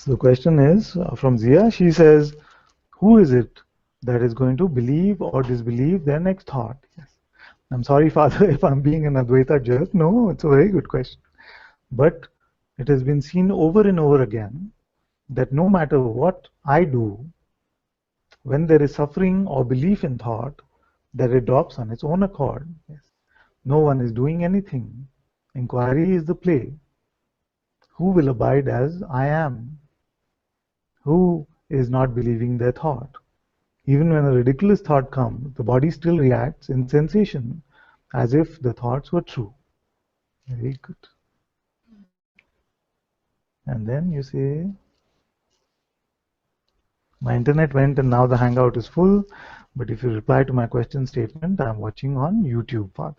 So the question is from Zia. She says, who is it that is going to believe or disbelieve their next thought? Yes. I'm sorry, Father, if I'm being an Advaita jerk. No, it's a very good question. But it has been seen over and over again that no matter what I do, when there is suffering or belief in thought, that it drops on its own accord. Yes. No one is doing anything. Inquiry is the play. Who will abide as I am? Who is not believing their thought? Even when a ridiculous thought comes, the body still reacts in sensation as if the thoughts were true. Very good. And then you say, my internet went and now the hangout is full. But if you reply to my question statement, I'm watching on YouTube, Father.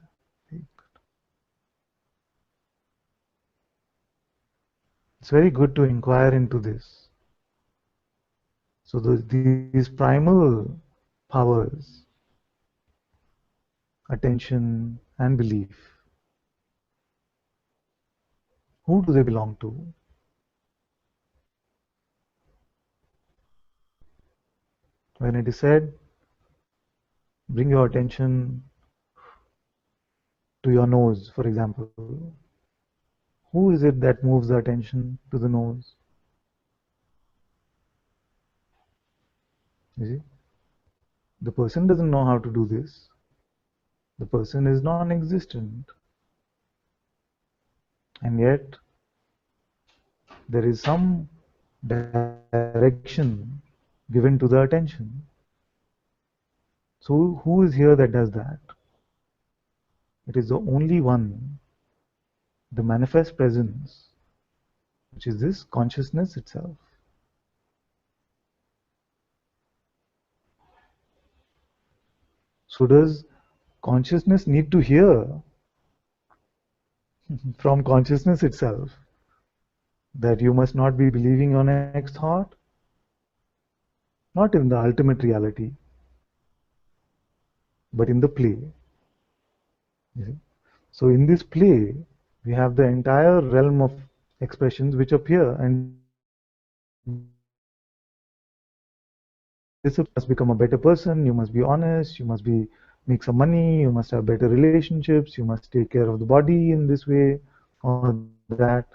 It's very good to inquire into this. So these primal powers, attention and belief, who do they belong to? When it is said, bring your attention to your nose, for example, who is it that moves the attention to the nose? You see? The person doesn't know how to do this. The person is non-existent. And yet, there is some direction given to the attention. So who is here that does that? It is the only one, the manifest presence, which is this consciousness itself. So does consciousness need to hear from consciousness itself that you must not be believing your next thought? Not in the ultimate reality, but in the play. You see? So in this play, we have the entire realm of expressions which appear, and this must become a better person, you must be honest, you must make some money, you must have better relationships, you must take care of the body in this way or that.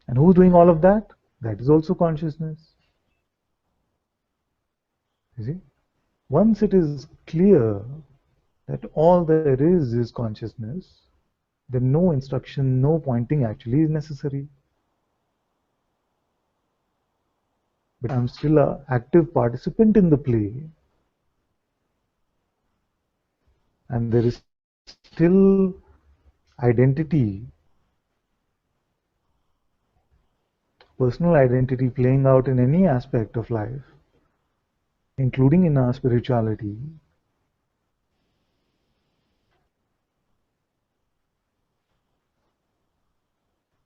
And who's doing all of that? That is also consciousness. You see? Once it is clear that all there is consciousness, then no instruction, no pointing actually is necessary. But I'm still an active participant in the play, and there is still identity, personal identity playing out in any aspect of life, including in our spirituality.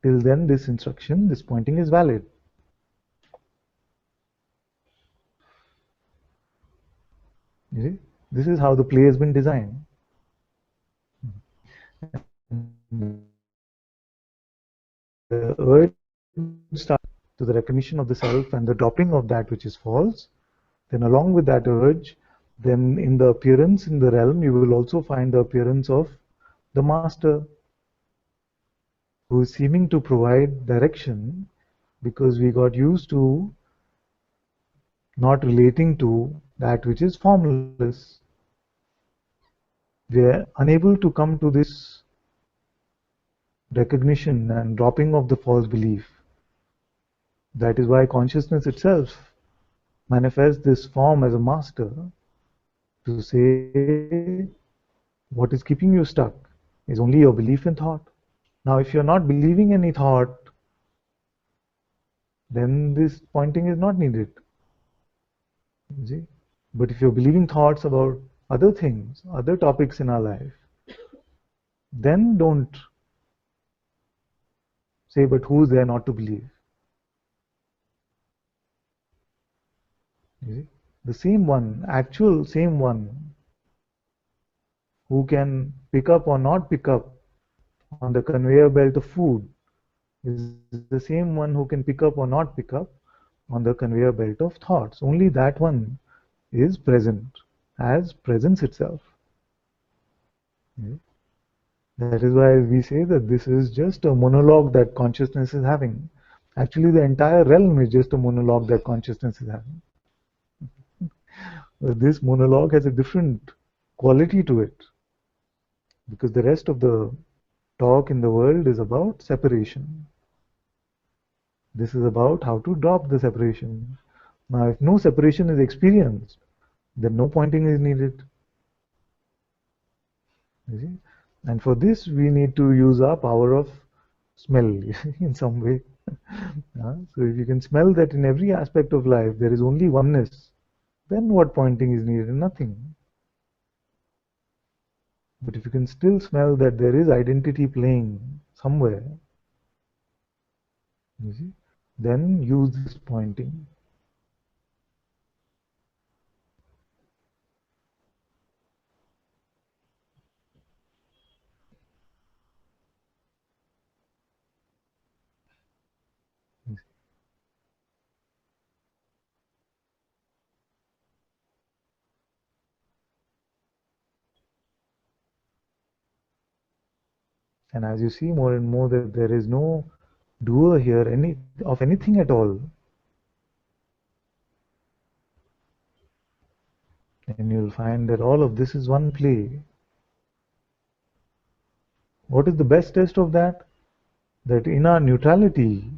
Till then, this instruction, this pointing is valid. You see, this is how the play has been designed. The urge starts to the recognition of the self and the dropping of that which is false. Then along with that urge, then in the appearance in the realm, you will also find the appearance of the master, who is seeming to provide direction, because we got used to not relating to that which is formless. We are unable to come to this recognition and dropping of the false belief. That is why consciousness itself manifests this form as a master to say what is keeping you stuck is only your belief in thought. Now, if you're not believing any thought, then this pointing is not needed. You see? But if you're believing thoughts about other things, other topics in our life, then don't say, but who's there not to believe? You see? The same one, actual same one, who can pick up or not pick up on the conveyor belt of food is the same one who can pick up or not pick up on the conveyor belt of thoughts. Only that one is present as presence itself. Okay? That is why we say that this is just a monologue that consciousness is having. Actually, the entire realm is just a monologue that consciousness is having. This monologue has a different quality to it because the rest of the talk in the world is about separation. This is about how to drop the separation. Now, if no separation is experienced, then no pointing is needed. You see? And for this, we need to use our power of smell in some way. So if you can smell that in every aspect of life there is only oneness, then what pointing is needed? Nothing. But if you can still smell that there is identity playing somewhere, you see, then use this pointing. And as you see more and more that there is no doer here of anything at all, and you'll find that all of this is one play. What is the best test of that? That in our neutrality,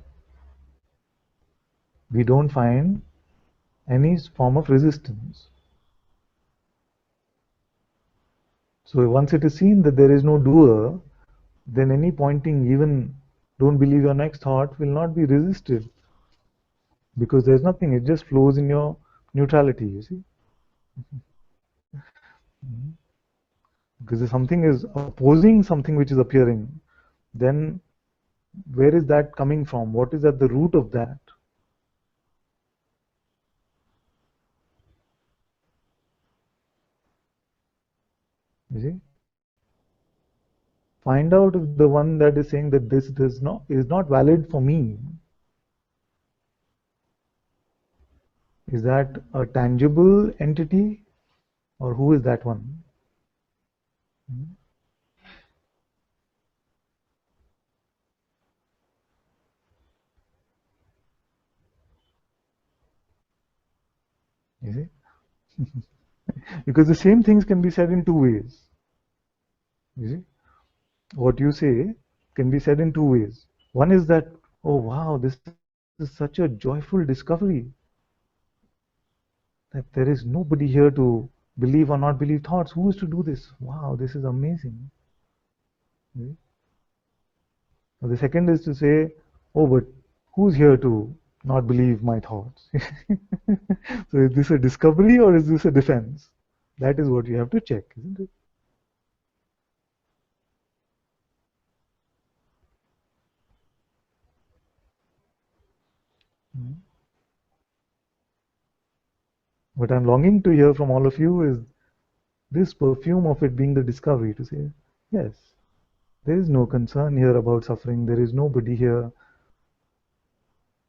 we don't find any form of resistance. So once it is seen that there is no doer, then any pointing, even don't believe your next thought, will not be resisted because there's nothing. It just flows in your neutrality, you see. Because if something is opposing something which is appearing, then where is that coming from? What is at the root of that? You see? Find out if the one that is saying that this is not valid for me, is that a tangible entity or who is that one? You see? Because the same things can be said in two ways. You see? What you say can be said in two ways. One is that, oh wow, this is such a joyful discovery that there is nobody here to believe or not believe thoughts. Who is to do this? Wow, this is amazing. Okay? Or the second is to say, oh, but who's here to not believe my thoughts? So is this a discovery or is this a defense? That is what you have to check, isn't it? Mm. What I'm longing to hear from all of you is this perfume of it being the discovery to say, yes, there is no concern here about suffering. There is nobody here.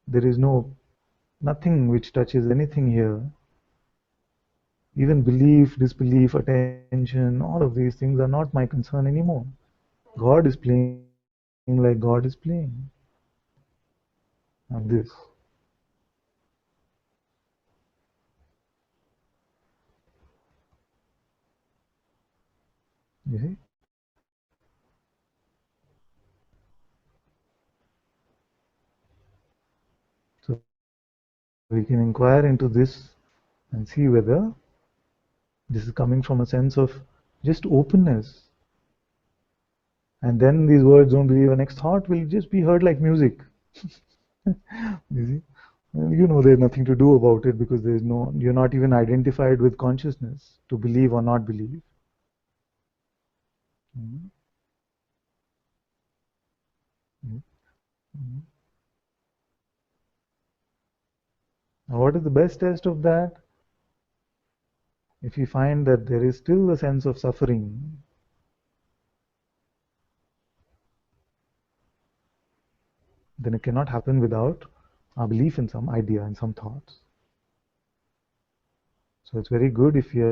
There is nothing which touches anything here. Even belief, disbelief, attention, all of these things are not my concern anymore. God is playing like God is playing. And this, you see? So we can inquire into this and see whether this is coming from a sense of just openness. And then these words, don't believe your next thought, will just be heard like music. You see? You know there's nothing to do about it because you're not even identified with consciousness to believe or not believe. Mhm. Mhm. Mhm. Now, what is the best test of that? If you find that there is still a sense of suffering, then it cannot happen without our belief in some idea and some thoughts. So it's very good if we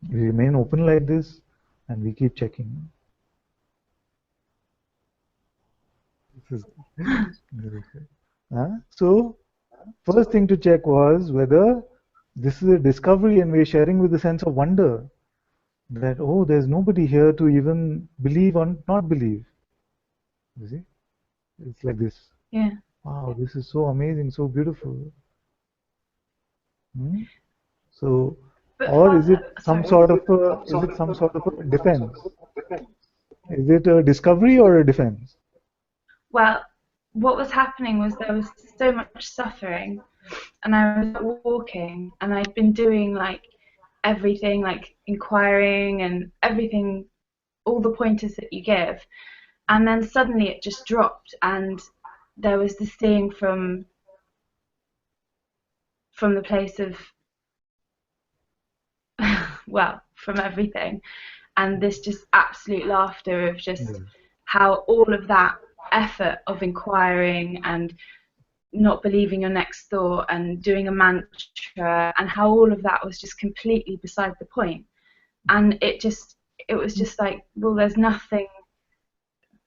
remain open like this and we keep checking. This is so first thing to check was whether this is a discovery and we're sharing with a sense of wonder that, oh, there's nobody here to even believe or not believe. You see? It's like this. Yeah. Wow, this is so amazing, so beautiful. Hmm? So, But or is it some sorry. sort of a defense? Is it a discovery or a defense? Well, what was happening was there was so much suffering, and I was walking, and I'd been doing like everything, like inquiring and everything, all the pointers that you give, and then suddenly it just dropped, and there was this seeing from the place of well, from everything, and this just absolute laughter of just Yes. how all of that effort of inquiring and not believing your next thought and doing a mantra and how all of that was just completely beside the point. And it was just like, well, there's nothing.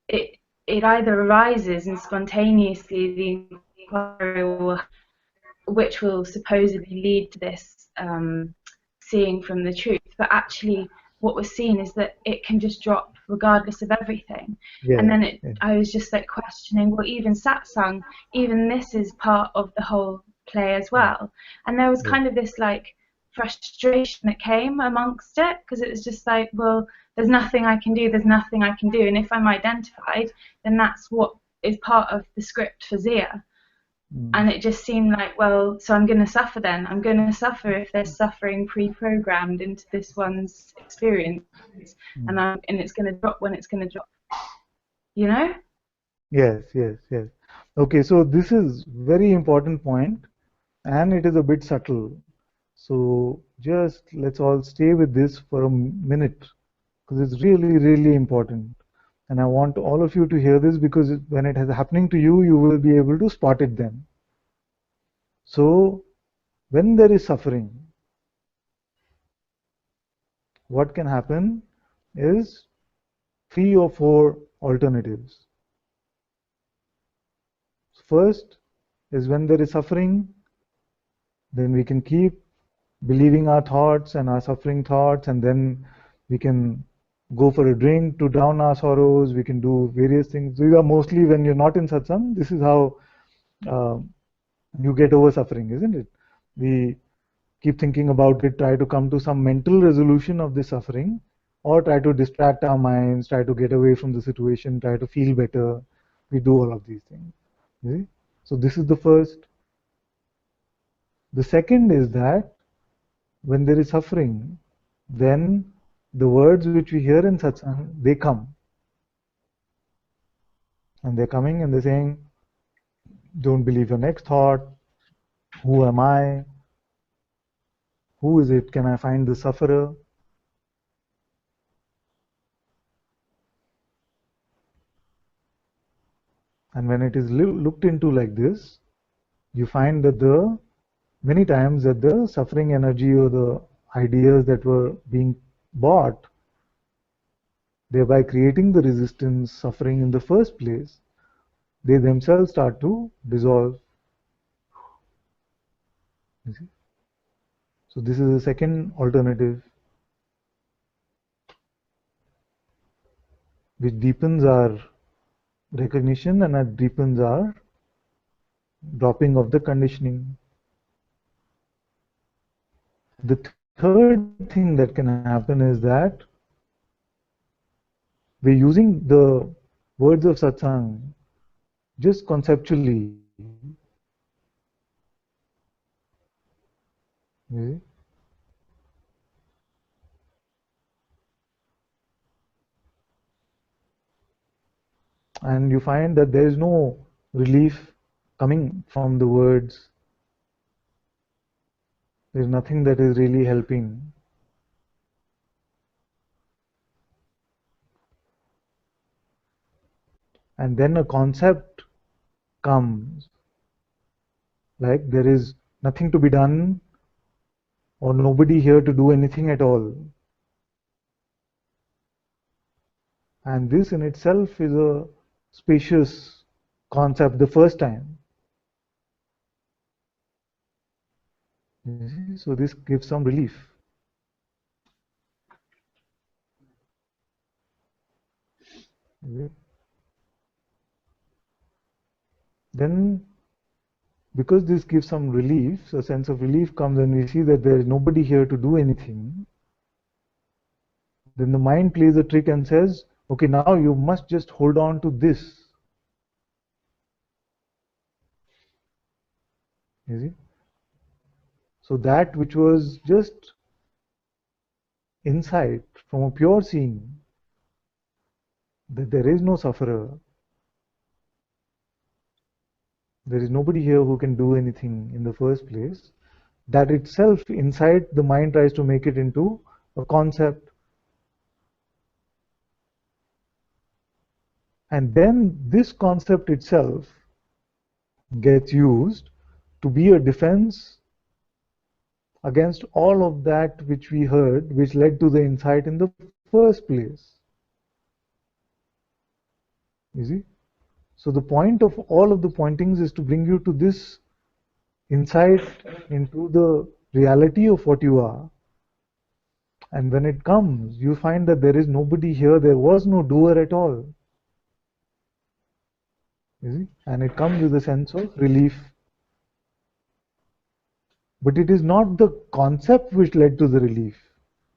It either arises and spontaneously the inquiry will, which will supposedly lead to this seeing from the truth, but actually what was seen is that it can just drop regardless of everything. And Yes. then Yes. I was just like questioning, well, even satsang, even this is part of the whole play as well. And there was Yes. kind of this like frustration that came amongst it, because it was just like, well, there's nothing I can do, there's nothing I can do, and if I'm identified, then that's what is part of the script for Zia. And it just seemed like, well, so I'm going to suffer then. I'm going to suffer if there's suffering pre-programmed into this one's experience, and it's going to drop when it's going to drop. You know? Yes. Yes. Yes. Okay. So this is very important point, and it is a bit subtle. So just let's all stay with this for a minute because it's really, really important. And I want all of you to hear this because when it is happening to you, you will be able to spot it then. So when there is suffering, what can happen is 3 or 4 alternatives. First is when there is suffering, then we can keep believing our thoughts and our suffering thoughts, and then we can go for a drink to drown our sorrows. We can do various things. These are mostly when you're not in satsang. This is how uh, you get over suffering, isn't it? We keep thinking about it, try to come to some mental resolution of the suffering, or try to distract our minds, try to get away from the situation, try to feel better. We do all of these things. You see? So this is the first. The second is that when there is suffering, then the words which we hear in satsang, they come. And they're coming and they're saying, don't believe your next thought. Who am I? Who is it? Can I find the sufferer? And when it is looked into like this, you find that many times that the suffering energy or the ideas that were being bought, thereby creating the resistance, suffering in the first place, they themselves start to dissolve. You see? So this is the second alternative, which deepens our recognition and it deepens our dropping of the conditioning. The third thing that can happen is that we're using the words of satsang just conceptually. Okay? And you find that there is no relief coming from the words. There is nothing that is really helping. and then a concept comes, like there is nothing to be done or nobody here to do anything at all. And this in itself is a spacious concept the first time. So this gives some relief. Then, because this gives some relief, a sense of relief comes when we see that there is nobody here to do anything. Then the mind plays a trick and says, okay, now you must just hold on to this. You see? So that which was just insight from a pure seeing, that there is no sufferer, there is nobody here who can do anything in the first place, that itself inside the mind tries to make it into a concept. And then this concept itself gets used to be a defense against all of that which we heard, which led to the insight in the first place. You see? So the point of all of the pointings is to bring you to this insight into the reality of what you are. And when it comes, you find that there is nobody here, there was no doer at all. You see? And it comes with a sense of relief. But it is not the concept which led to the relief.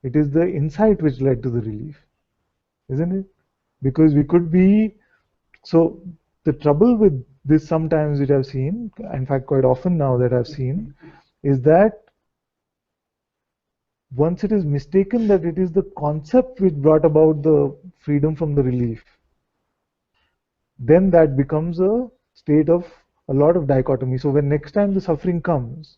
It is the insight which led to the relief. Isn't it? Because we could be, so the trouble with this sometimes which I've seen, in fact quite often now that I've seen, is that once it is mistaken that it is the concept which brought about the freedom from the relief, then that becomes a state of a lot of dichotomy. So when next time the suffering comes,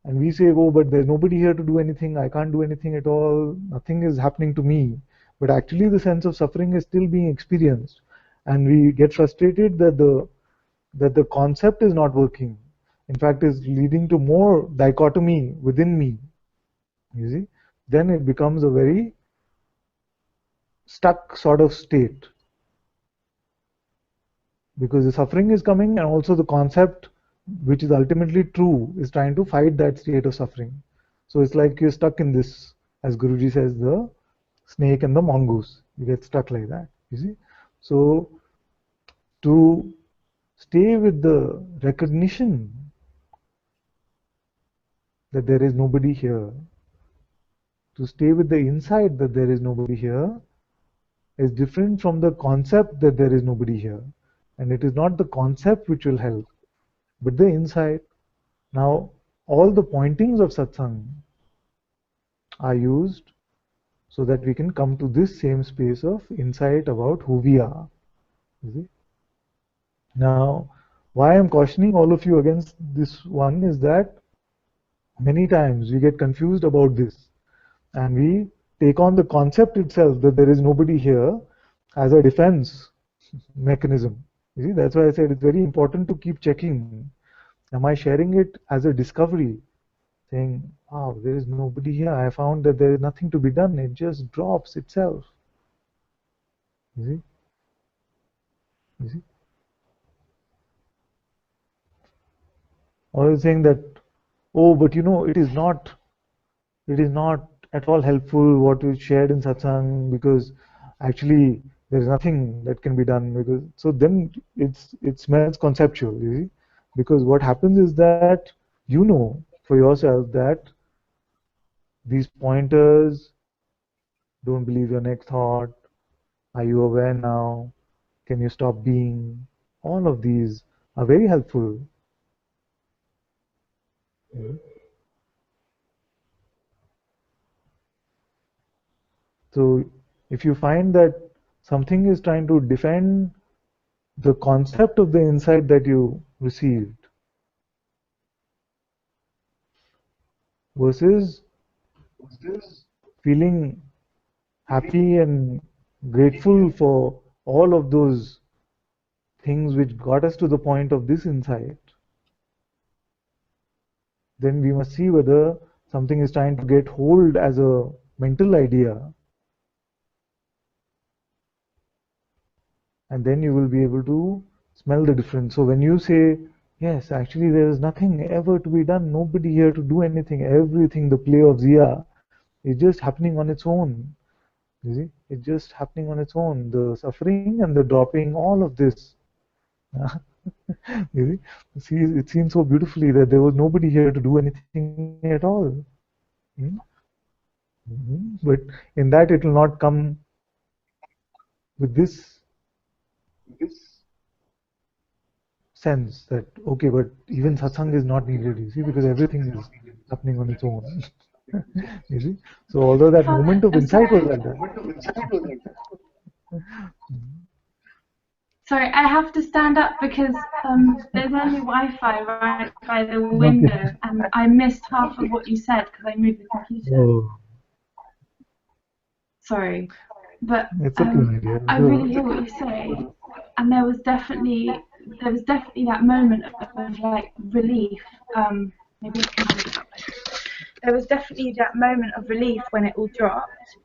and we say, oh, but there's nobody here to do anything, I can't do anything at all, nothing is happening to me, but actually the sense of suffering is still being experienced, and we get frustrated that the concept is not working, in fact is leading to more dichotomy within me, you see, then it becomes a very stuck sort of state, because the suffering is coming and also the concept which is ultimately true is trying to fight that state of suffering. So it's like you're stuck in this, as Guruji says, the snake and the mongoose. You get stuck like that, you see. So to stay with the recognition that there is nobody here, to stay with the insight that there is nobody here, is different from the concept that there is nobody here. And it is not the concept which will help, but the insight. Now, all the pointings of satsang are used so that we can come to this same space of insight about who we are. You see? Now, why I'm cautioning all of you against this one is that many times we get confused about this and we take on the concept itself that there is nobody here as a defense mechanism. You see, that's why I said it's very important to keep checking. Am I sharing it as a discovery? Saying, wow, there is nobody here. I found that there is nothing to be done. It just drops itself. You see? You see? Or saying that, oh, but you know, it is not at all helpful what you shared in satsang, because actually there is nothing that can be done, because so then it smells conceptual, you see, because what happens is that you know for yourself that these pointers, don't believe your next thought, are you aware now, can you stop being, all of these are very helpful. So if you find that something is trying to defend the concept of the insight that you received versus feeling happy and grateful for all of those things which got us to the point of this insight, then we must see whether something is trying to get hold as a mental idea, and then you will be able to smell the difference. So when you say, yes, actually there is nothing ever to be done, nobody here to do anything, everything, the play of Zia, is just happening on its own. You see, it's just happening on its own. The suffering and the dropping, all of this. You see, it seems so beautifully that there was nobody here to do anything at all. Hmm? But in that, it will not come with this sense that, okay, but even satsang is not needed, you see, because everything is happening on its own. You see, so although that moment of I'm insight was sorry. like that. Sorry, I have to stand up because there's only Wi-Fi right by the Okay. window, and I missed half of what you said because I moved the computer. Oh, Sorry, but it's okay, my dear. I really hear what you say, and there was definitely that moment of like relief. Maybe I can hold it up. There was definitely that moment of relief when it all dropped,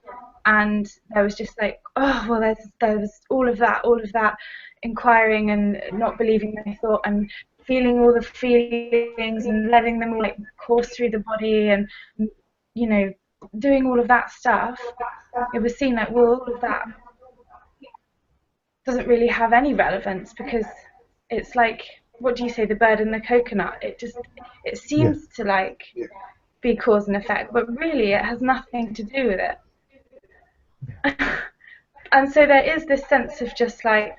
and there was just like, oh well, there was all of that inquiring and not believing my thought and feeling all the feelings and letting them like course through the body and you know doing all of that stuff. It was seen like, well, all of that doesn't really have any relevance because it's like, what do you say, the bird and the coconut? It Yes. seems to like be cause and effect, but really it has nothing to do with it. And so there is this sense of just like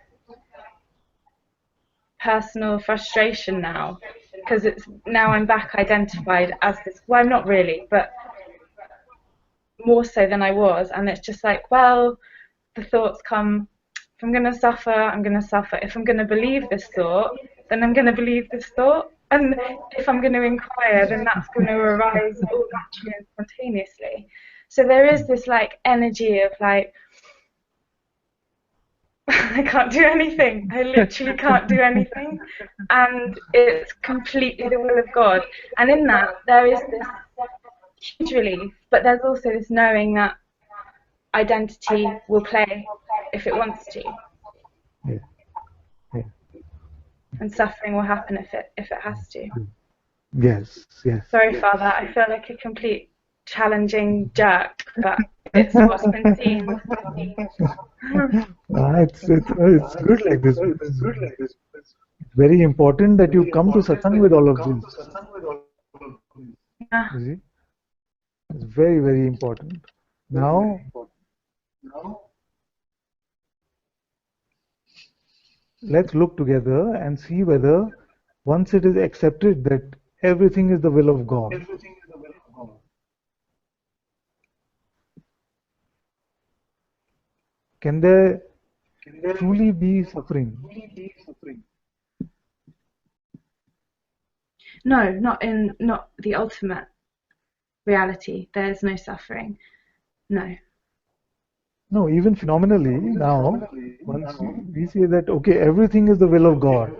personal frustration now, because it's now I'm back identified as this. Well, I'm not really, but more so than I was, and it's just like, well, the thoughts come. If I'm going to suffer, I'm going to suffer. If I'm going to believe this thought, then I'm going to believe this thought. And if I'm going to inquire, then that's going to arise all naturally and spontaneously. So there is this like energy of like, I can't do anything. I literally can't do anything. And it's completely the will of God. And in that, there is this huge relief, but there's also this knowing that identity will play if it wants to, Yeah. Yeah. and suffering will happen if it has to. Yes. Yes. Sorry, Father, I feel like a complete challenging jerk, but it's what's been seen. It's good like this because it's very important that you come to satsang with all of this. Yeah. You see, it's very, very important. Now, let's look together and see whether once it is accepted that everything is the will of God, can there truly be suffering? No, not the ultimate reality. There's no suffering. No. No, even phenomenally, now, once we say that, okay, everything is the will of God,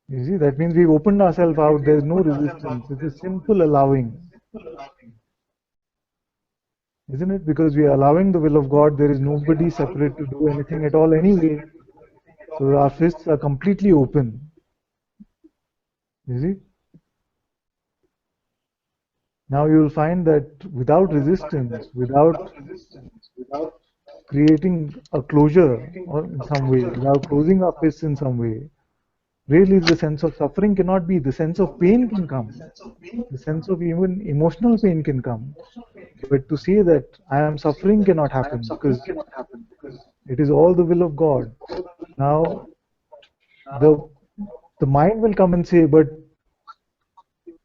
you see, that means we've opened ourselves out, there's no resistance, it's a simple allowing, isn't it? Because we are allowing the will of God, there is nobody separate to do anything at all anyway. So our fists are completely open, you see. Now you will find that without resistance, without creating a closure or in some way, without closing our fists in some way, really the sense of suffering cannot be. The sense of pain can come. The sense of even emotional pain can come. But to say that I am suffering cannot happen because it is all the will of God. Now the the mind will come and say, but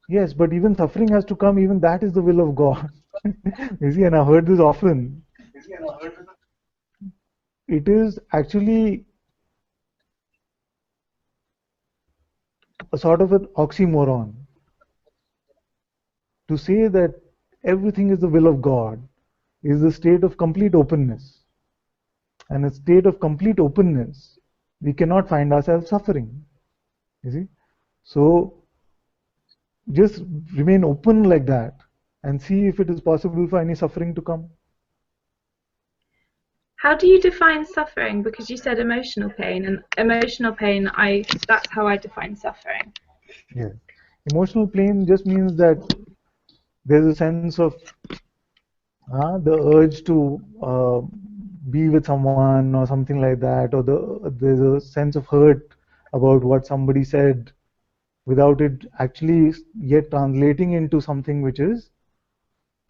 yes, but even suffering has to come, even that is the will of God. You see, and I've heard this often. It is actually a sort of an oxymoron to say that everything is the will of God is the state of complete openness. and a state of complete openness, we cannot find ourselves suffering. You see? So just remain open like that and see if it is possible for any suffering to come. How do you define suffering? Because you said emotional pain, and emotional pain, that's how I define suffering. Yeah. Emotional pain just means that there's a sense of the urge to be with someone or something like that, or there's a sense of hurt about what somebody said without it actually yet translating into something which is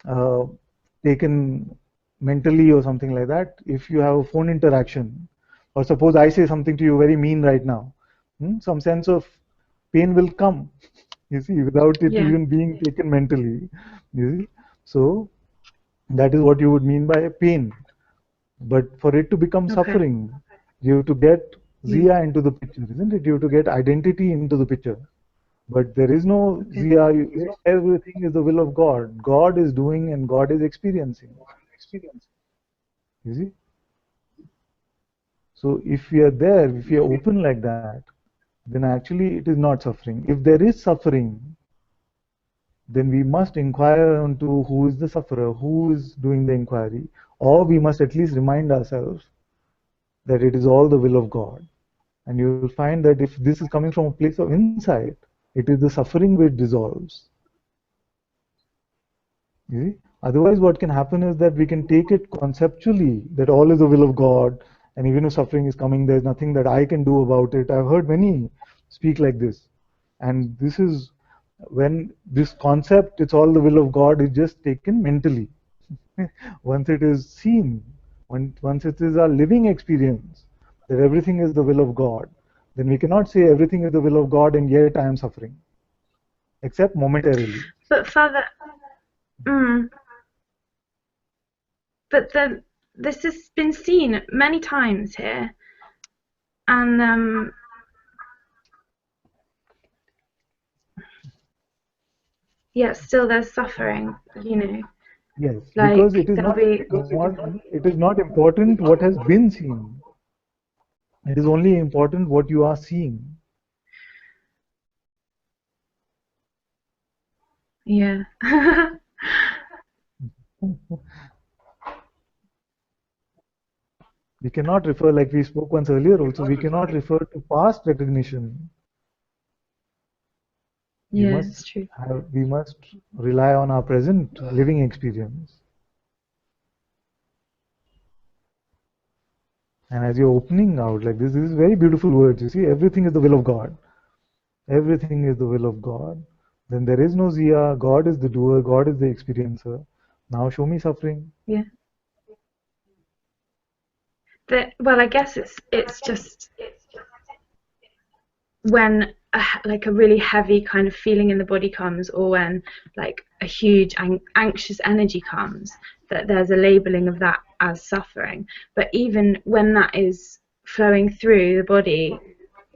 uh, taken mentally or something like that. If you have a phone interaction, or suppose I say something to you very mean right now, some sense of pain will come, you see, without it Yeah. even being taken mentally, you see. So that is what you would mean by pain. But for it to become Okay. suffering, you have to get Yeah. Zia into the picture, isn't it? You have to get identity into the picture. But there is no Okay. Zia. Everything is the will of God. God is doing and God is experiencing. You see? So if we are there, if we are open like that, then actually it is not suffering. If there is suffering, then we must inquire into who is the sufferer, who is doing the inquiry, or we must at least remind ourselves that it is all the will of God. And you will find that if this is coming from a place of insight, it is the suffering which dissolves. You see? Otherwise, what can happen is that we can take it conceptually that all is the will of God, and even if suffering is coming, there's nothing that I can do about it. I've heard many speak like this. And this is when this concept, it's all the will of God, is just taken mentally. Once it is seen, once it is our living experience that everything is the will of God, then we cannot say everything is the will of God and yet I am suffering, except momentarily. But Father, mm, but then this has been seen many times here, and yet still there's suffering. Yes, Like because there'll be. it is not important what has been seen. It is only important what you are seeing. Yeah. We cannot refer, like we spoke once earlier also, we cannot refer to past recognition. Yeah, it's true. We must rely on our present living experience. And as you're opening out like this is very beautiful words. You see, everything is the will of God. Everything is the will of God. Then there is no Zia. God is the doer. God is the experiencer. Now show me suffering. Yeah. Well, I guess it's just when like a really heavy kind of feeling in the body comes, or when like a huge anxious energy comes, that there's a labeling of that as suffering. But even when that is flowing through the body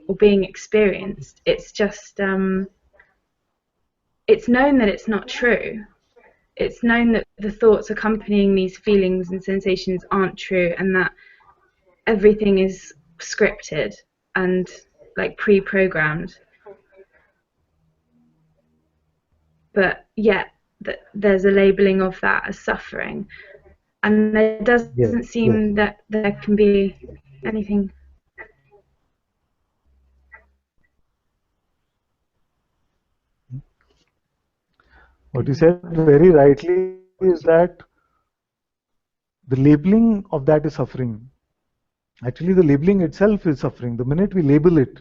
or being experienced, it's just it's known that it's not true. It's known that the thoughts accompanying these feelings and sensations aren't true, and that everything is scripted and like pre-programmed. But yet there's a labeling of that as suffering, and there Yes, doesn't yes. seem that there can be anything. What you said very rightly is that the labeling of that is suffering. Actually, the labeling itself is suffering. The minute we label it,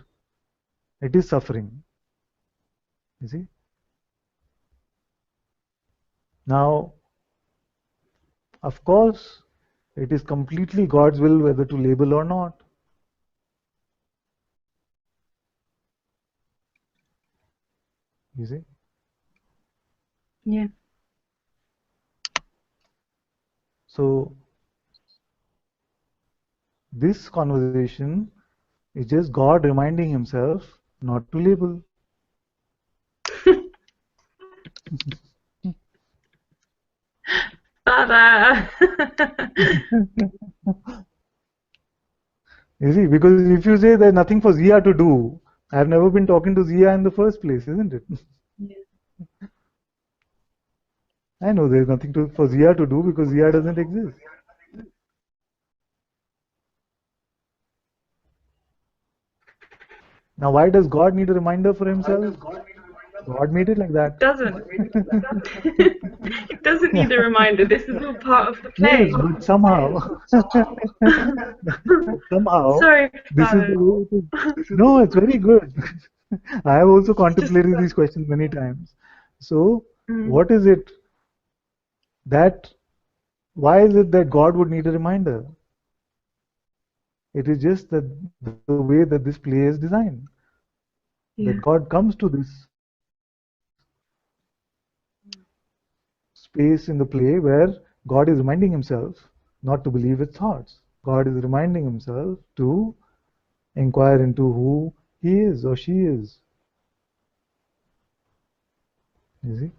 it is suffering. You see? Now, of course, it is completely God's will whether to label or not. You see? Yeah. So, this conversation is just God reminding himself not to label. Father. You see, because if you say there's nothing for Zia to do, I've never been talking to Zia in the first place, isn't it? Yeah. I know there's nothing for Zia to do because Zia doesn't exist. Now, why does God need a reminder for himself? God made it like that. It doesn't. It doesn't need a reminder. This is all part of the play. Yes, but somehow, somehow, Sorry, this is the Father. way it is. No, it's very good. I have also It's just. contemplated these questions many times. So, Mm, what is it that, why is it that God would need a reminder? It is just that the way that this play is designed, that yeah. God comes to this space in the play where God is reminding himself not to believe his thoughts. God is reminding himself to inquire into who he is or she is. You see?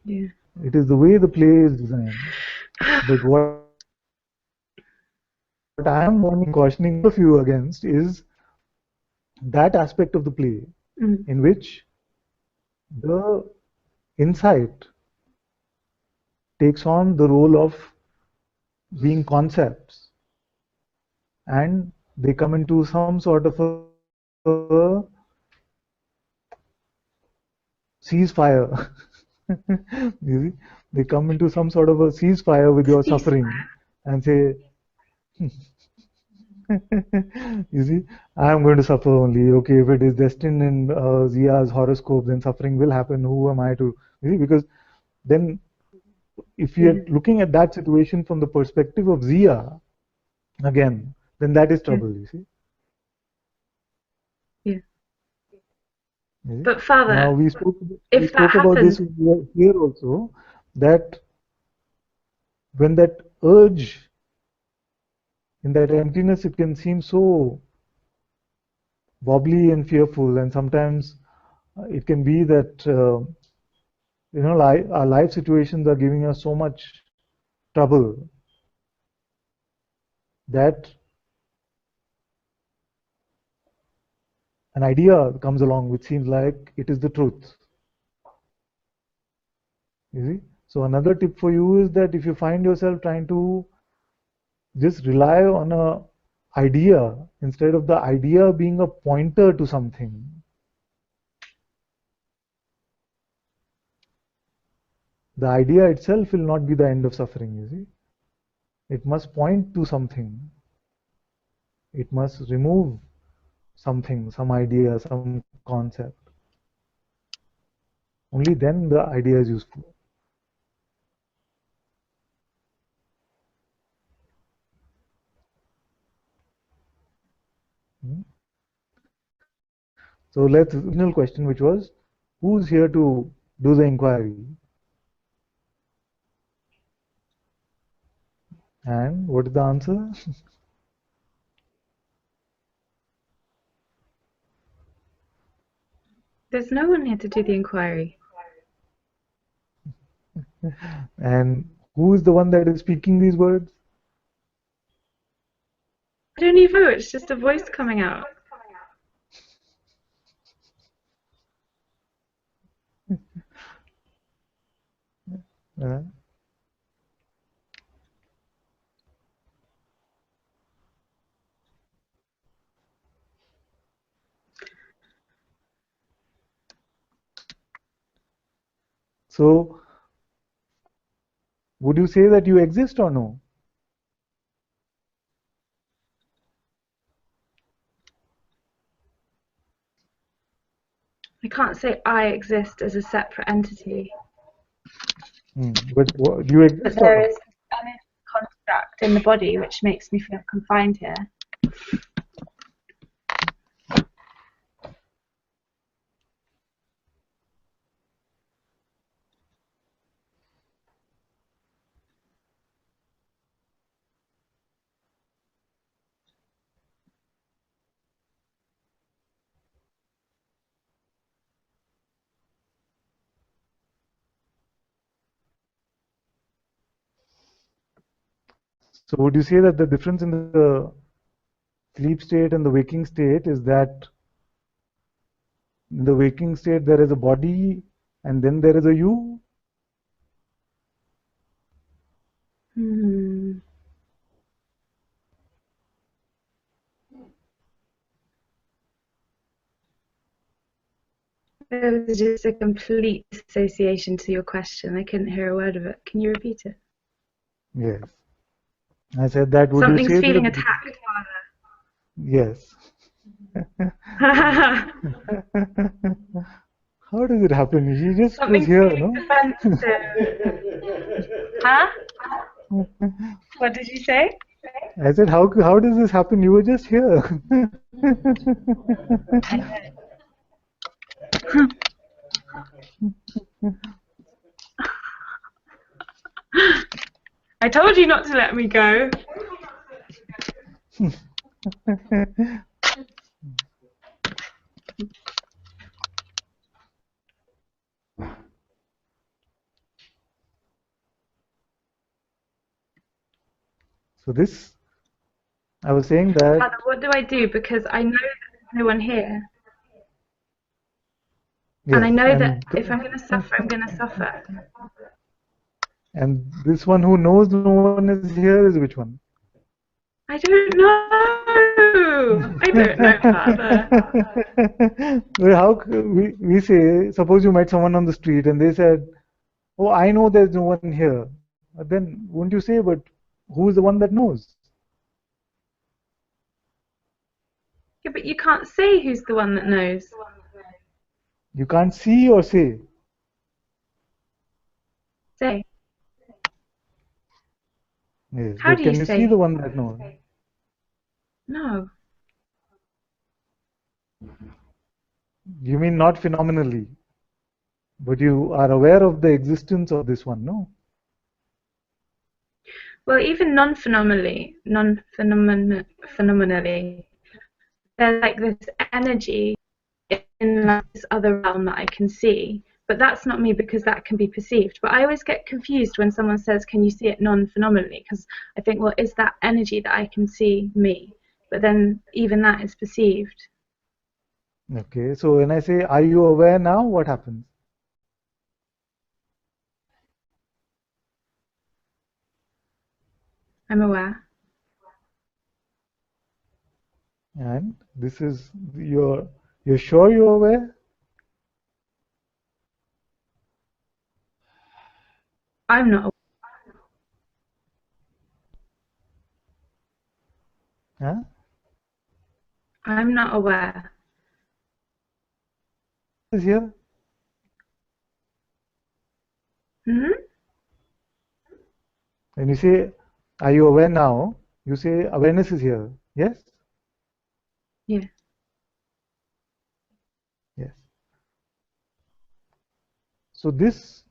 Yeah. It is the way the play is designed. But what I am warning, cautioning all of you against is that aspect of the play Mm, in which the insight takes on the role of being concepts and they come into some sort of a ceasefire. You see, they come into some sort of a ceasefire with your suffering and say, you see, I'm going to suffer only. Okay, if it is destined in Zia's horoscope, then suffering will happen. Who am I to? You see, because then, if yeah. you're looking at that situation from the perspective of Zia, again, then that is Yeah. trouble. You see. Yeah. You see? But Father, Now we if that spoke about this happens, here also, that when that urge in that emptiness, it can seem so wobbly and fearful, and sometimes it can be that our life situations are giving us so much trouble that an idea comes along which seems like it is the truth. You see? So another tip for you is that if you find yourself trying to just rely on a idea instead of the idea being a pointer to something, the idea itself will not be the end of suffering. You see, it must point to something. It must remove something, some idea, some concept. Only then the idea is useful. Hmm? So let's original question, which was, who's here to do the inquiry? And what is the answer? there's no one here to do the inquiry. And who is the one that is speaking these words? I don't even know. It's just a voice coming out. Uh, so would you say that you exist or no? I can't say I exist as a separate entity. But do you But exist or there no? is an construct in the body which makes me feel confined here. So would you say that the difference in the sleep state and the waking state is that in the waking state there is a body and then there is a you. There was just a complete association to your question. I couldn't hear a word of it. Can you repeat it? Yes. I said that would Something's you say feeling that attacked, yes. Father. How does it happen? He just was Something's here, feeling no? defensive. Huh? What did you say? I said, how does this happen? You were just here. I told you not to let me go. So this, I was saying that. Father, what do I do? Because I know there's no one here. Yes, and I know that if I'm going to suffer, I'm going to suffer. And this one who knows no one is here is which one? I don't know. I don't know, Father. Well, how we say, suppose you met someone on the street and they said, "Oh, I know there's no one here." Then wouldn't you say, "But who is the one that knows?" Yeah, but you can't say who's the one that knows. You can't see or say. Say. Yes, How but do can you you say? see the one that knows? No. You mean not phenomenally, but you are aware of the existence of this one, no? Well, even non-phenomenally, there's like this energy in like this other realm that I can see, but that's not me because that can be perceived. But I always get confused when someone says, "Can you see it non-phenomenally?" Because I think, well, is that energy that I can see me? But then even that is perceived. Okay, so when I say, "Are you aware now?" what happens? I'm aware. And this is you're sure you're aware? I'm not. Huh? I'm not aware. Is here? Hmm? When you say, "Are you aware now?" you say awareness is here. Yes? Yeah. Yes. So this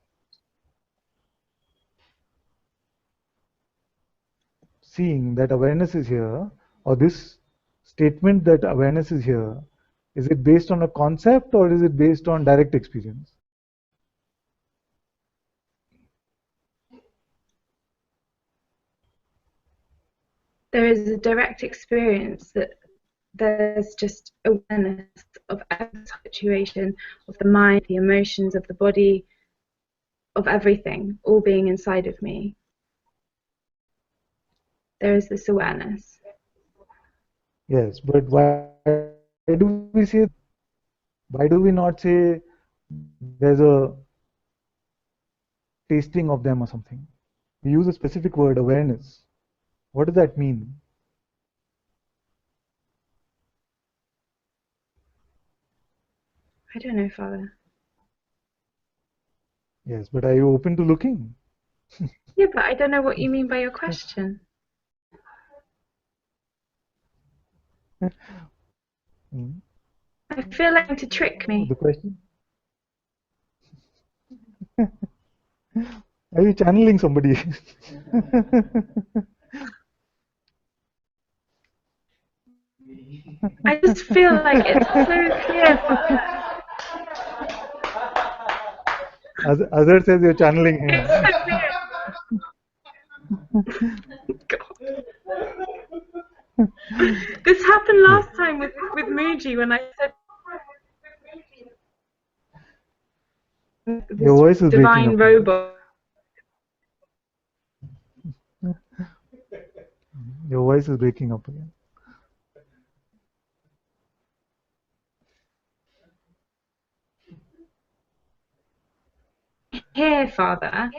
seeing that awareness is here, or this statement that awareness is here, is it based on a concept or is it based on direct experience? There is a direct experience that there's just awareness of every situation, of the mind, the emotions, of the body, of everything, all being inside of me. There is this awareness. Yes, but why do we say, why do we not say there's a tasting of them or something? We use a specific word, awareness. What does that mean? I don't know, Father. Yes, but are you open to looking? Yeah, but I don't know what you mean by your question. Hmm. I feel like to trick me. The question? Are you channeling somebody? I just feel like it's so clear, Father. Azhar says you're channeling him. It's so clear. God. This happened last time with Muji when I said Your this voice is breaking divine up. robot. Your voice is breaking up again. Here, Father,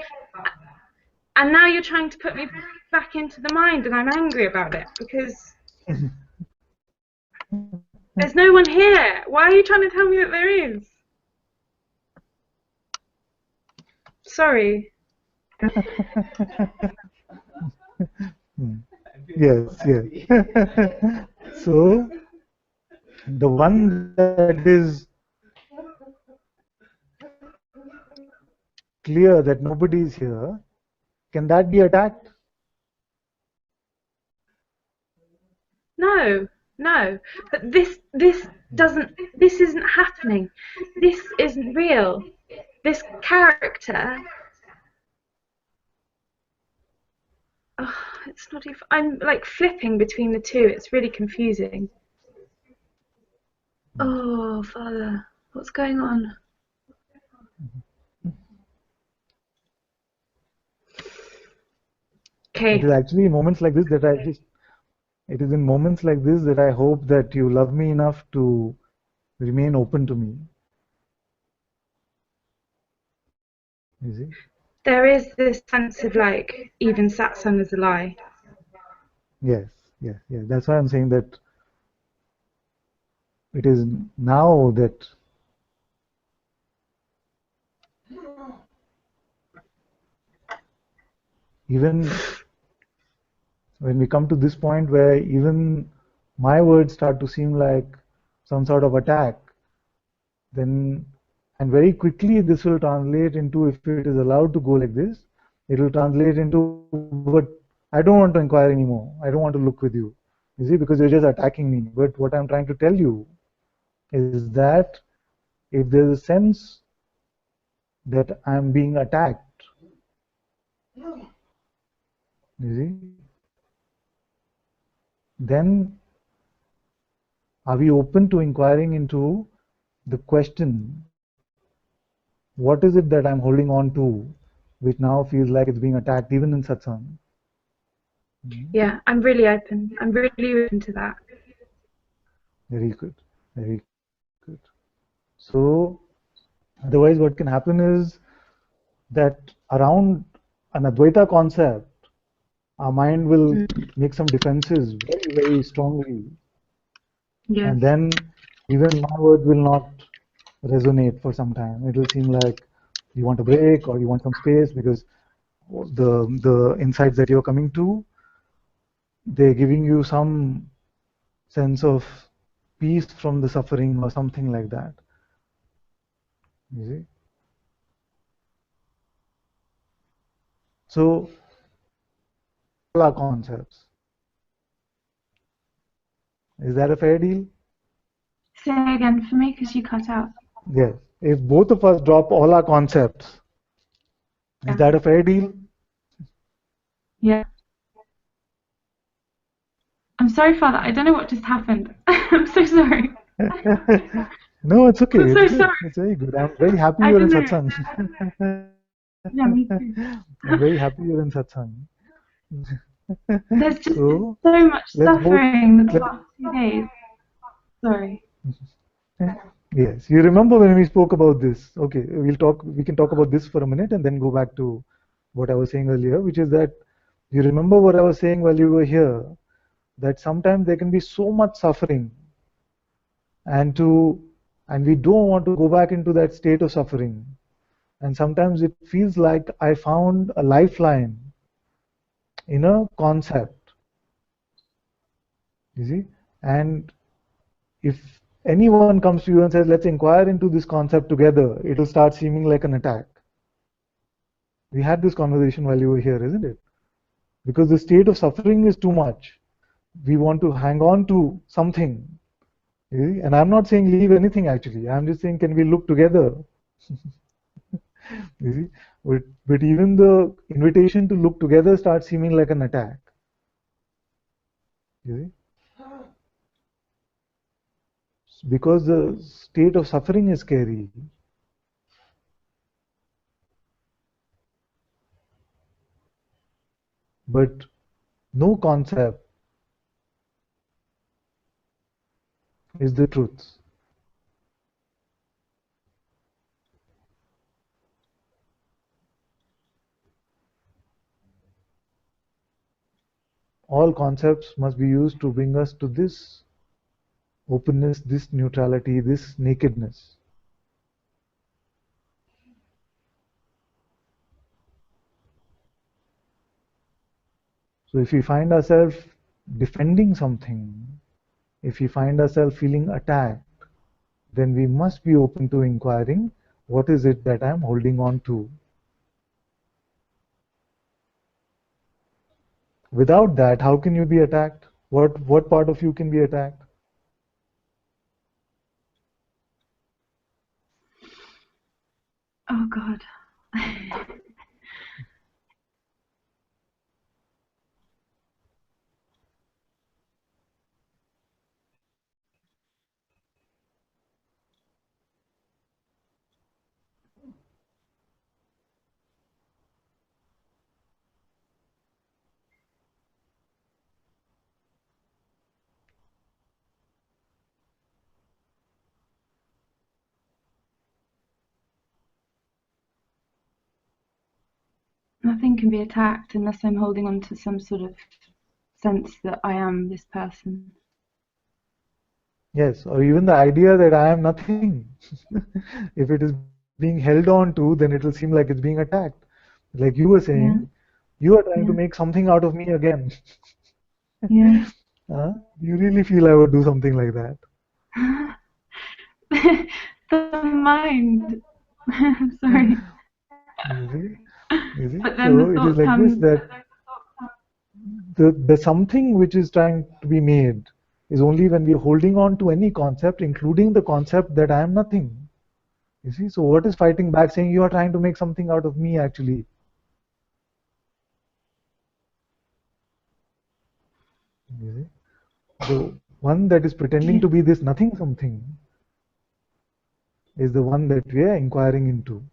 and now you're trying to put me back into the mind, and I'm angry about it because there's no one here. Why are you trying to tell me that there is? Sorry. Yes, yes. So the one that is clear that nobody is here, can that be attacked? No, no. But this isn't happening. This isn't real. This character. Oh, it's not even. I'm like flipping between the two. It's really confusing. Oh, Father, what's going on? Okay. It is actually in moments like this that it is in moments like this that I hope that you love me enough to remain open to me. You see? There is this sense of like, even Satsang is a lie. Yes, yes, yes. That's why I'm saying that it is now that even when we come to this point where even my words start to seem like some sort of attack, then, and very quickly this will translate into, if it is allowed to go like this, it will translate into, but I don't want to inquire anymore. I don't want to look with you. You see, because you're just attacking me. But what I'm trying to tell you is that if there's a sense that I'm being attacked, you see, then are we open to inquiring into the question, what is it that I'm holding on to, which now feels like it's being attacked even in satsang? Yeah, I'm really open. I'm really open to that. Very good, very good. So otherwise what can happen is that around an Advaita concept, our mind will make some defenses very, very strongly. Yes. And then even my word will not resonate for some time. It will seem like you want a break or you want some space because the insights that you're coming to, they're giving you some sense of peace from the suffering or something like that. You see? So all our concepts. Is that a fair deal? Say again for me because you cut out. Yes. If both of us drop all our concepts, is that a fair deal? Yeah. I'm sorry, Father. I don't know what just happened. I'm so sorry. No, it's okay. I'm It's so good. sorry. It's very good. I'm very happy I you're in don't know. satsang. Yeah, me too. I'm very happy you're in satsang. There's just So so much let's both. suffering the past 2 days. Sorry. Yes, you remember when we spoke about this? Okay, we'll talk. We can talk about this for a minute and then go back to what I was saying earlier, which is that you remember what I was saying while you were here, that sometimes there can be so much suffering, and we don't want to go back into that state of suffering. And sometimes it feels like I found a lifeline in a concept. You see, and if anyone comes to you and says, let's inquire into this concept together, it'll start seeming like an attack. We had this conversation while you were here, isn't it? Because the state of suffering is too much. We want to hang on to something. And I'm not saying leave anything actually. I'm just saying, can we look together? You see? But even the invitation to look together starts seeming like an attack. You see? because the state of suffering is scary. But no concept is the truth. All concepts must be used to bring us to this openness, this neutrality, this nakedness. So if we find ourselves defending something, if we find ourselves feeling attacked, then we must be open to inquiring, what is it that I'm holding on to? Without that, how can you be attacked? What part of you can be attacked? Oh God. Nothing can be attacked unless I'm holding on to some sort of sense that I am this person. Yes, or even the idea that I am nothing. If it is being held on to, then it will seem like it's being attacked. Like you were saying, Yeah, you are trying to yeah, make something out of me again. yeah. You really feel I would do something like that. The mind. Sorry. You see? You see? But then the So it is thought like this comes, that the something which is trying to be made is only when we are holding on to any concept, including the concept that I am nothing. You see? So what is fighting back saying you are trying to make something out of me actually? You see? The one that is pretending yeah. to be this nothing something is the one that we are inquiring into.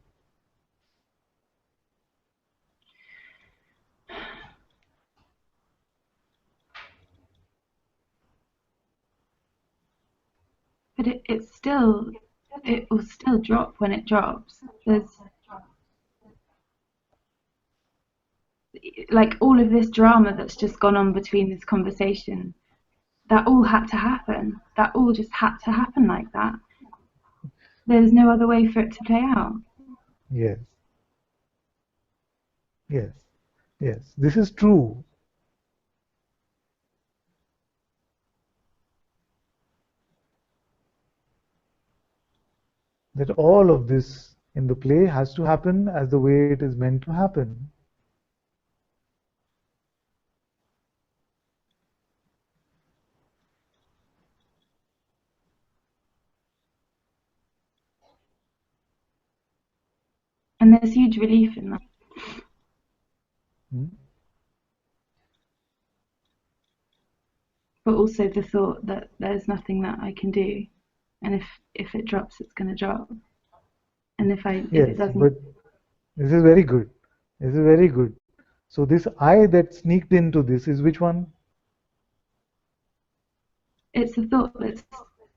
But it will still drop when it drops. There's like all of this drama that's just gone on between this conversation. That all had to happen. That all just had to happen like that. There's no other way for it to play out. Yes, yes, yes. This is true. That all of this in the play has to happen as the way it is meant to happen. And there's huge relief in that. Hmm? But also the thought that there's nothing that I can do. And if it drops, it's gonna drop. And if it Yes, doesn't, but this is very good. This is very good. So this I that sneaked into this is which one? it's a thought that's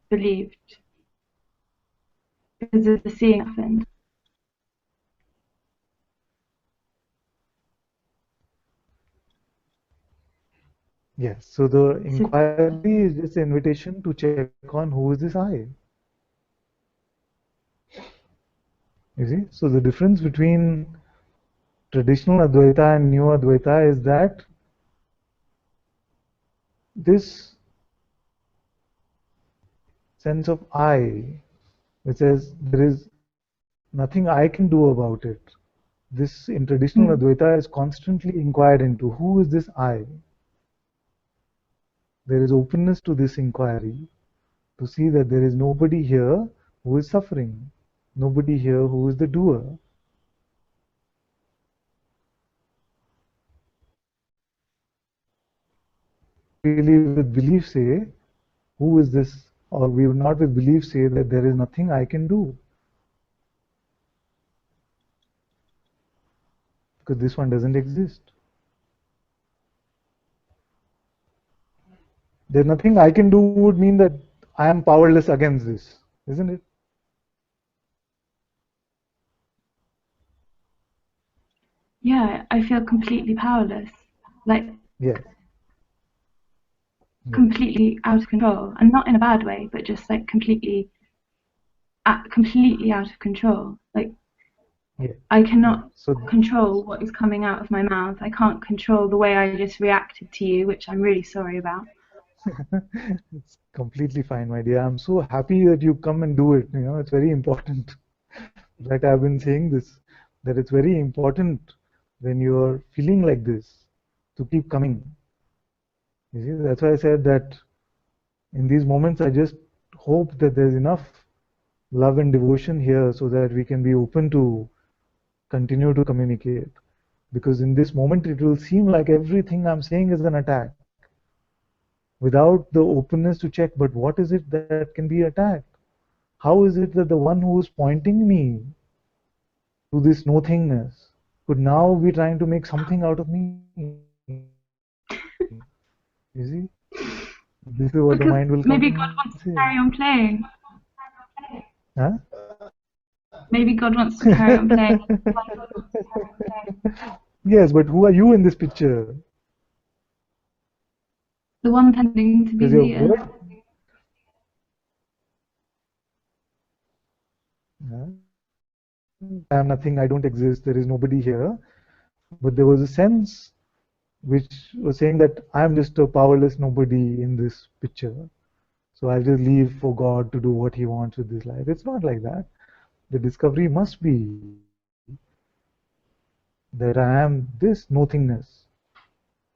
believed because of the seeing happened. Yes. So the So inquiry is just an invitation to check on who is this I. You see? So the difference between traditional Advaita and new Advaita is that this sense of I, which says there is nothing I can do about it. This in traditional mm, Advaita is constantly inquired into. Who is this I? There is openness to this inquiry to see that there is nobody here who is suffering, nobody here who is the doer. Really, with belief, say, who is this or we would not with belief say that there is nothing I can do, because this one doesn't exist. There's nothing I can do would mean that I am powerless against this, isn't it? Yeah, I feel completely powerless, like Yes. Yes. completely out of control, and not in a bad way, but just like completely out of control. Like Yeah. I Yeah. cannot So control what is coming out of my mouth. I can't control the way I just reacted to you, which I'm really sorry about. it's completely fine, my dear. I'm so happy that you come and do it. It's very important. That I've been saying this, that it's very important when you're feeling like this to keep coming. You see, that's why I said that in these moments, I just hope that there's enough love and devotion here so that we can be open to continue to communicate. Because in this moment, it will seem like everything I'm saying is an attack without the openness to check, but what is it that can be attacked? How is it that the one who is pointing me to this nothingness could now be trying to make something out of me? You see? This is what the Because mind will come maybe and God say. wants to carry on playing. Huh? Maybe God wants to carry on playing. Yes, but who are you in this picture? The one pretending to be Because your Zia. word. Huh? I am nothing, I don't exist, there is nobody here. But there was a sense which was saying that I am just a powerless nobody in this picture. So I'll just leave for God to do what He wants with this life. It's not like that. The discovery must be that I am this nothingness.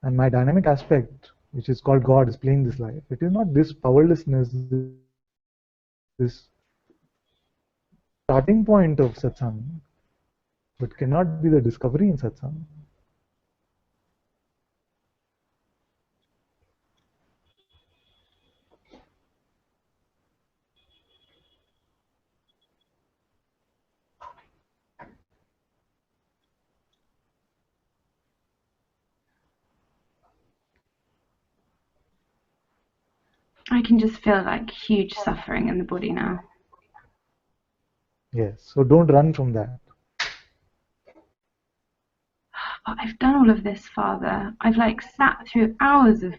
And my dynamic aspect, which is called God, is playing this life. It is not this powerlessness, this starting point of satsang, but cannot be the discovery in satsang. I can just feel like huge suffering in the body now. Yes, so don't run from that. But I've done all of this, Father. I've like sat through hours of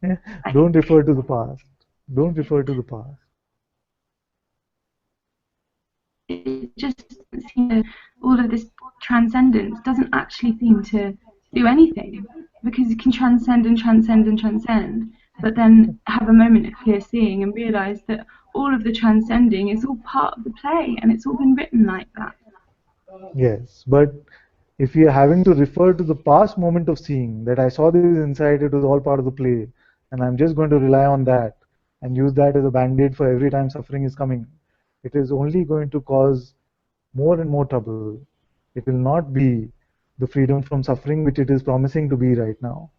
like, Don't refer to the past. Don't refer to the past. it just doesn't seem to, all of this transcendence doesn't actually seem to do anything, because you can transcend and transcend and transcend, but then have a moment of clear seeing and realize that all of the transcending is all part of the play, and it's all been written like that. Yes, but if we are having to refer to the past moment of seeing that I saw this insight, it was all part of the play, and I'm just going to rely on that and use that as a band-aid for every time suffering is coming, it is only going to cause more and more trouble. It will not be the freedom from suffering which it is promising to be right now.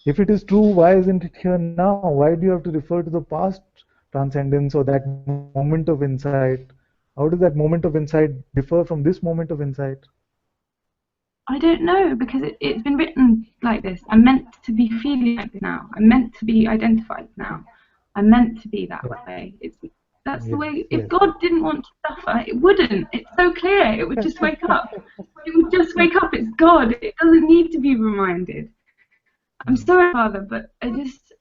If it is true, why isn't it here now? Why do you have to refer to the past transcendence or that moment of insight? How does that moment of insight differ from this moment of insight? I don't know, because it's been written like this. I'm meant to be feeling like this now. I'm meant to be identified now. I'm meant to be that way. That's the Yes, way. If yes. God didn't want to suffer, it wouldn't. It's so clear. It would just wake up. It would just wake up. It's God. It doesn't need to be reminded. I'm sorry, Father, but I just.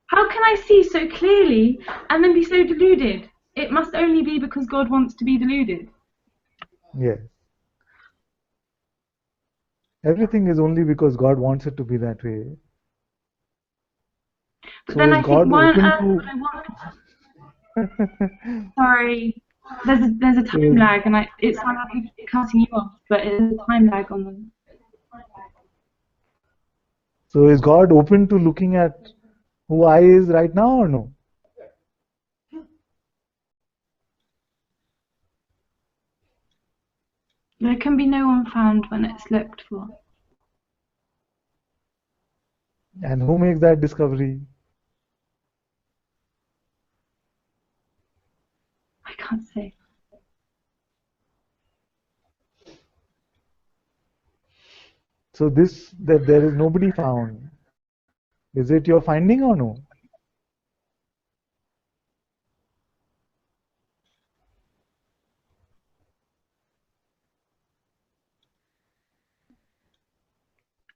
How can I see so clearly and then be so deluded? It must only be because God wants to be deluded. Yes. Everything is only because God wants it to be that way. But So then is I think, God why on open earth to would I want? Sorry, there's a so time lag, and it sounds like I'm cutting you off, but there's a time lag on them. so is God open to looking at who I is right now or no? There can be no one found when it's looked for. And who makes that discovery? I can't say. So this, that there is nobody found, is it your finding or no?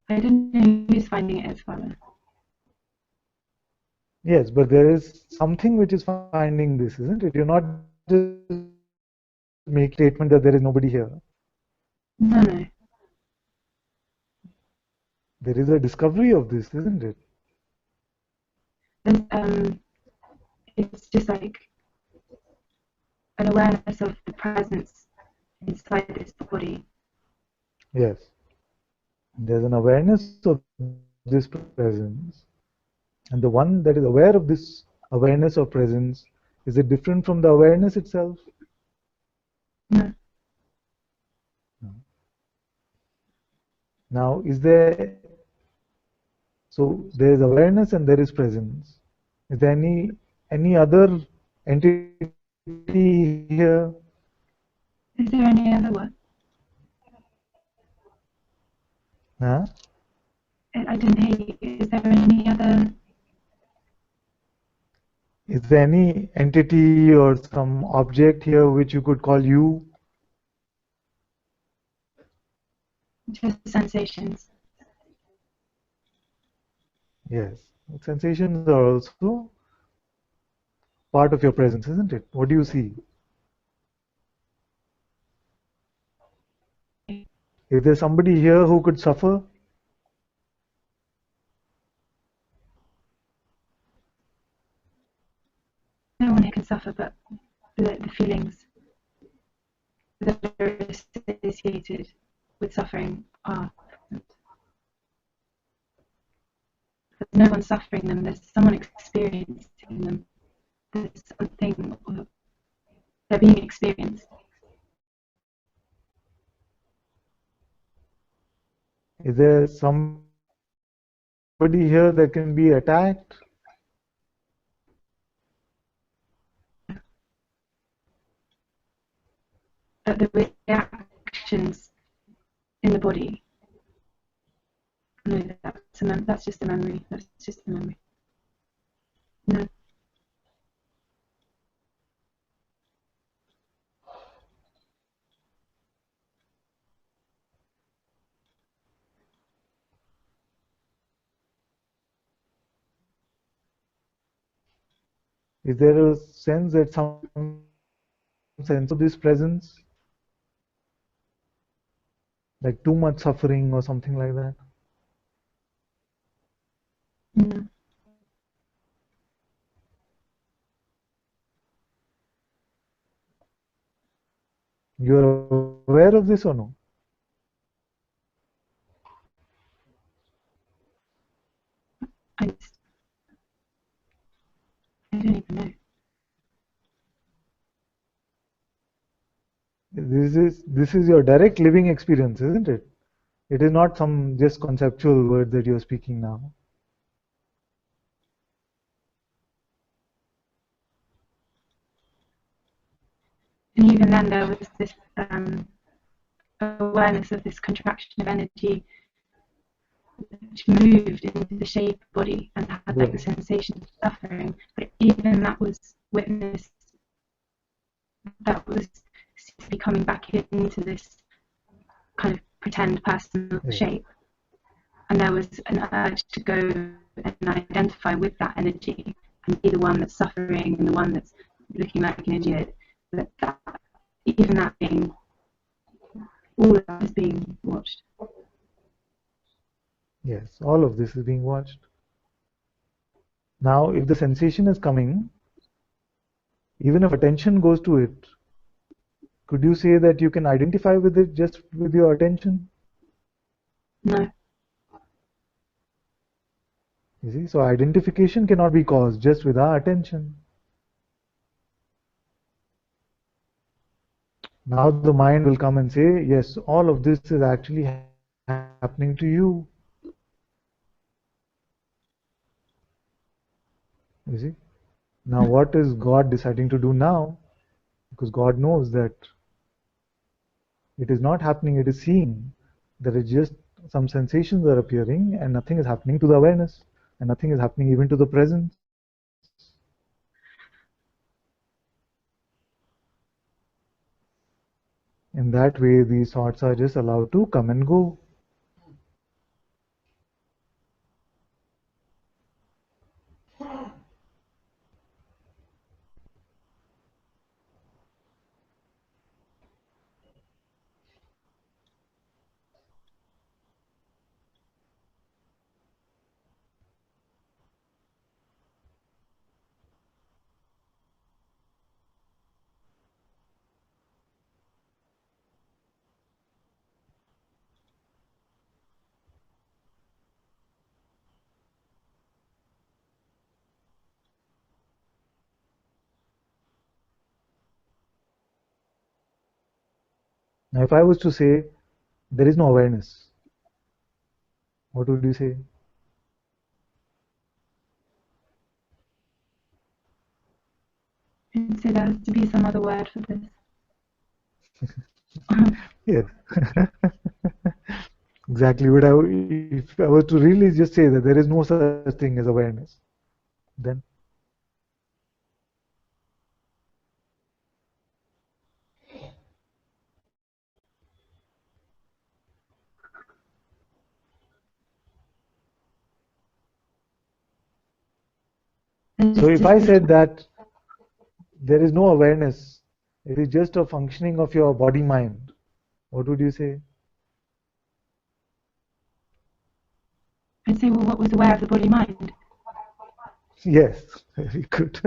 I don't know who's finding it as Father. Yes, but there is something which is finding this, isn't it? You're not just making a statement that there is nobody here. No, no. There is a discovery of this, isn't it? It's just like an awareness of the presence inside this body. Yes. There's an awareness of this presence. And the one that is aware of this awareness of presence, is it different from the awareness itself? No. Now, is there, so there is awareness and there is presence. Is there any other entity here? Is there any other one? Huh? I didn't hear you. Is there any other? Is there any entity or some object here which you could call you? Just sensations. Yes. Sensations are also part of your presence, isn't it? What do you see? Is there somebody here who could suffer? No one who can suffer, but the feelings that are associated with suffering are. There's no one suffering them. There's someone experiencing them. There's something. They're being experienced. Is there somebody here that can be attacked? But the reactions in the body. No, that's just a memory. That's just a memory. No. Is there a sense that some sense of this presence? Like too much suffering or something like that? No. You're aware of this or no? I don't even know. This is your direct living experience, isn't it? It is not some just conceptual word that you're speaking now. And even then, there was this awareness of this contraction of energy which moved into the shaped body and had like the sensation of suffering. But even that was witnessed. That was seemed to be coming back into this kind of pretend personal shape. And there was an urge to go and identify with that energy and be the one that's suffering and the one that's looking like an idiot. But that, even that being, all of that is being watched. Yes, all of this is being watched. Now, if the sensation is coming, even if attention goes to it, could you say that you can identify with it just with your attention? No. You see, so identification cannot be caused just with our attention. Now the mind will come and say, yes, all of this is actually happening to you. You see? Now, what is God deciding to do now? Because God knows that it is not happening, it is seeing. There is just some sensations are appearing and nothing is happening to the awareness, and nothing is happening even to the presence. In that way, these thoughts are just allowed to come and go. Now, if I was to say there is no awareness, what would you say? I'd say there has to be some other word for this. Yes. Exactly. But if I was to really just say that there is no such thing as awareness, then so if I said that there is no awareness, it is just a functioning of your body mind, what would you say? I'd say, well, what was aware of the body mind? Yes, very good.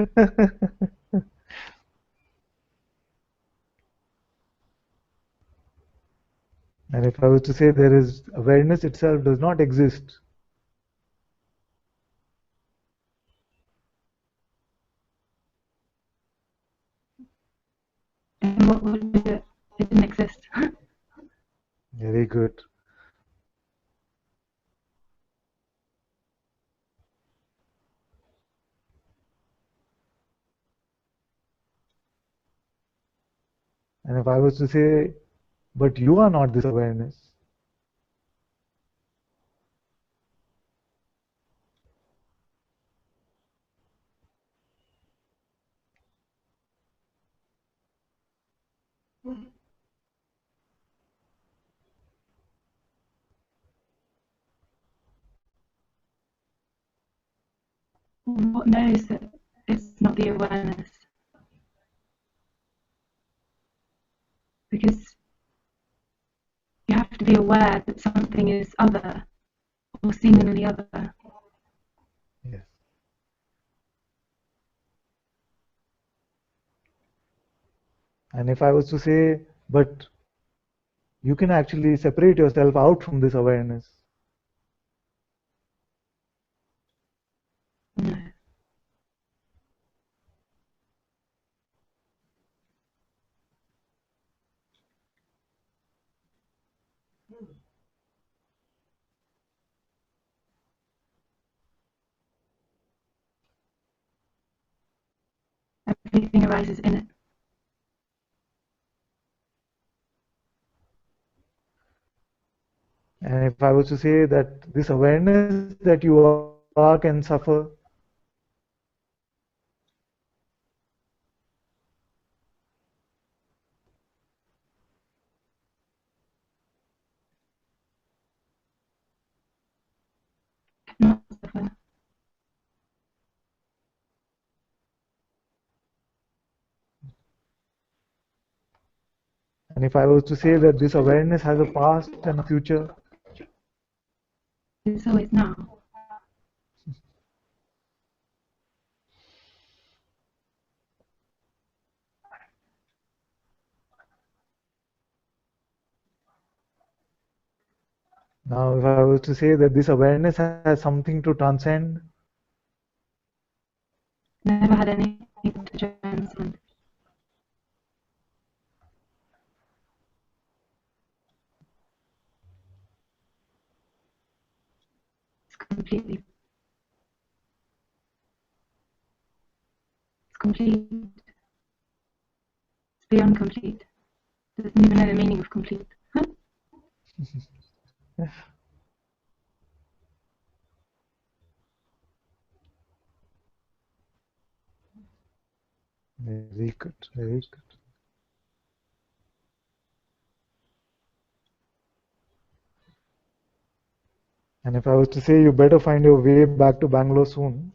And if I was to say there is awareness itself does not exist, And what would be it? It didn't exist. very good. And if I was to say, but you are not this awareness, What knows that it's not the awareness? Because you have to be aware that something is other or seemingly other. yes. And if I was to say, but you can actually separate yourself out from this awareness, No. Everything arises in it. and if I was to say that this awareness that you are can suffer, Not suffer. and if I was to say that this awareness has a past and a future, It's always now. now if I was to say that this awareness has something to transcend, Never had anything to transcend. It's completely complete. It's beyond complete. Doesn't even know the meaning of complete. Very good, very good. And if I was to say you better find your way back to Bangalore soon,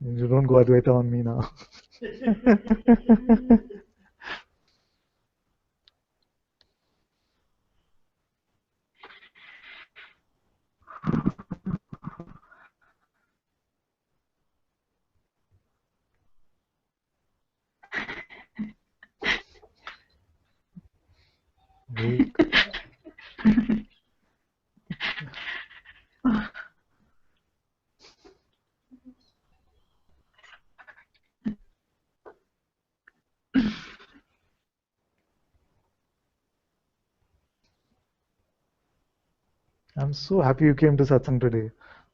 you don't go Advaita on me now. Very good. I'm so happy you came to Satsang today.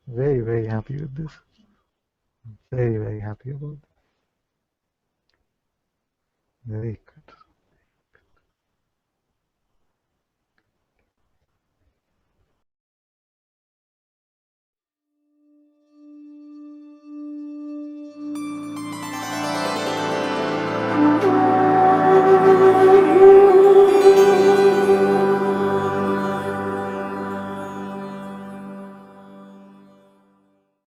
Very, very happy with this. Very, very happy about it. Very good.